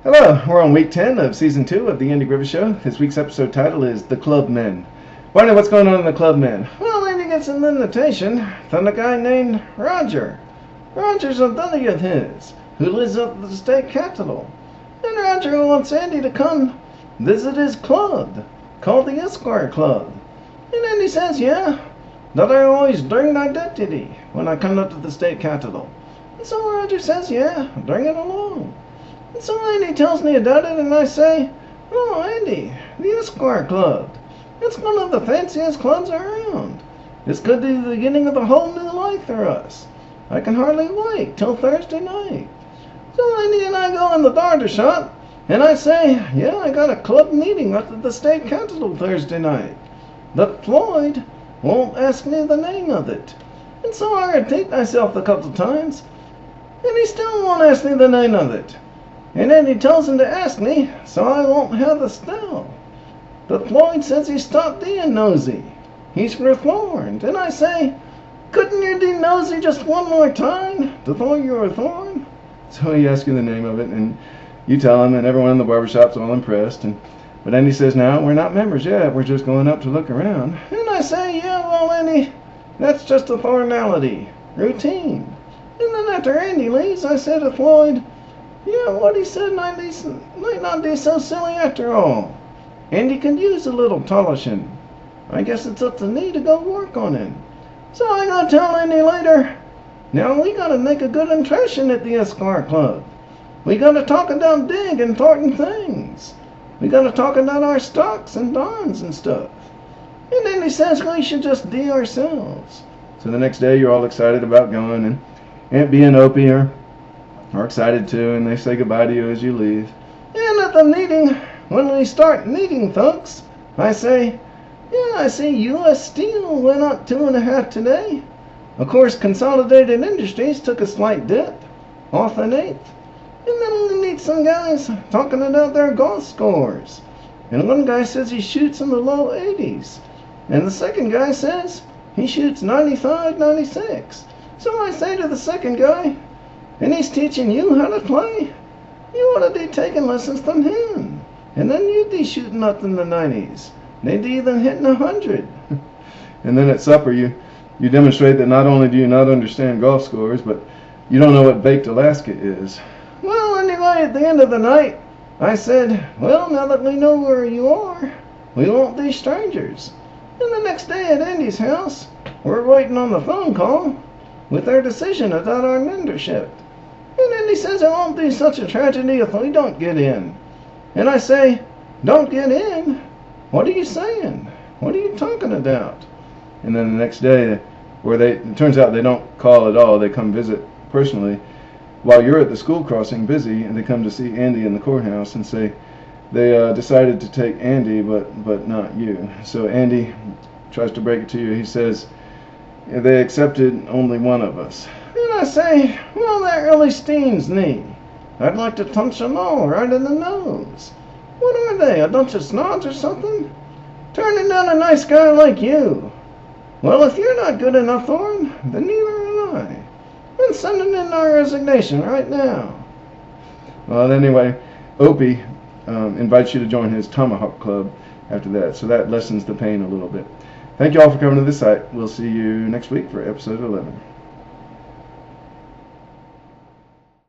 Hello, we're on week 10 of season 2 of the Andy Griffith Show. This week's episode title is The Clubmen. Barney, what's going on in the Clubmen? Well, Andy gets an invitation from a guy named Roger. Roger's a buddy of his who lives up at the state capitol. And Roger wants Andy to come visit his club called the Esquire Club. And Andy says, yeah, that I always bring my deputy when I come up to the state capitol. And so Roger says, yeah, bring it along. And so Andy tells me about it, and I say, oh, Andy, the Esquire Club. It's one of the fanciest clubs around. This could be the beginning of a whole new life for us. I can hardly wait till Thursday night. So Andy and I go in the barber shop, and I say, yeah, I got a club meeting up at the state capitol Thursday night. But Floyd won't ask me the name of it. And so I repeat myself a couple times, and he still won't ask me the name of it. And then he tells him to ask me, so I won't have the spell. But Floyd says he stopped being nosy. He's reformed. And I say, couldn't you be nosy just one more time before you reform? So he asks you the name of it, and you tell him, and everyone in the barbershop's all impressed. But Andy says, no, we're not members yet. We're just going up to look around. And I say, yeah, well, Andy, that's just a formality, routine. And then after Andy leaves, I said to Floyd, yeah, what he said might not be so silly after all. Andy could use a little polishing. I guess it's up to me to go work on it. So I go tell Andy later, now we gotta make a good impression at the Esquire Club. We gotta talk about big, important things. We gotta talk about our stocks and bonds and stuff. And Andy says we should just be ourselves. So the next day you're all excited about going, and Aunt B and Opie are excited too, and they say goodbye to you as you leave. And at the meeting, when we start meeting folks, I say, yeah, I see U.S. Steel went up 2.5 today. Of course, Consolidated Industries took a slight dip, off an eighth. And then we meet some guys talking about their golf scores. And one guy says he shoots in the low 80s. And the second guy says he shoots 95, 96. So I say to the second guy, and he's teaching you how to play, you ought to be taking lessons from him. And then you'd be shooting up in the 90s. Maybe even hitting 100. And then at supper you demonstrate that not only do you not understand golf scores, but you don't know what baked Alaska is. Well, anyway, at the end of the night, I said, well, now that we know where you are, we won't be strangers. And the next day at Andy's house, we're waiting on the phone call with their decision about our membership. And Andy says it won't be such a tragedy if we don't get in. And I say, don't get in? What are you saying? What are you talking about? And then the next day, it turns out they don't call at all. They come visit personally while you're at the school crossing busy, and they come to see Andy in the courthouse and say they decided to take Andy but not you. So Andy tries to break it to you. He says they accepted only one of us. And I say, well, that really stings me. I'd like to punch them all right in the nose. What are they, a bunch of snobs or something? Turning down a nice guy like you. Well, if you're not good enough for him, then neither am I. I'm sending in our resignation right now. Well, anyway, Opie invites you to join his Tomahawk Club after that, so that lessens the pain a little bit. Thank you all for coming to this site. We'll see you next week for episode 11.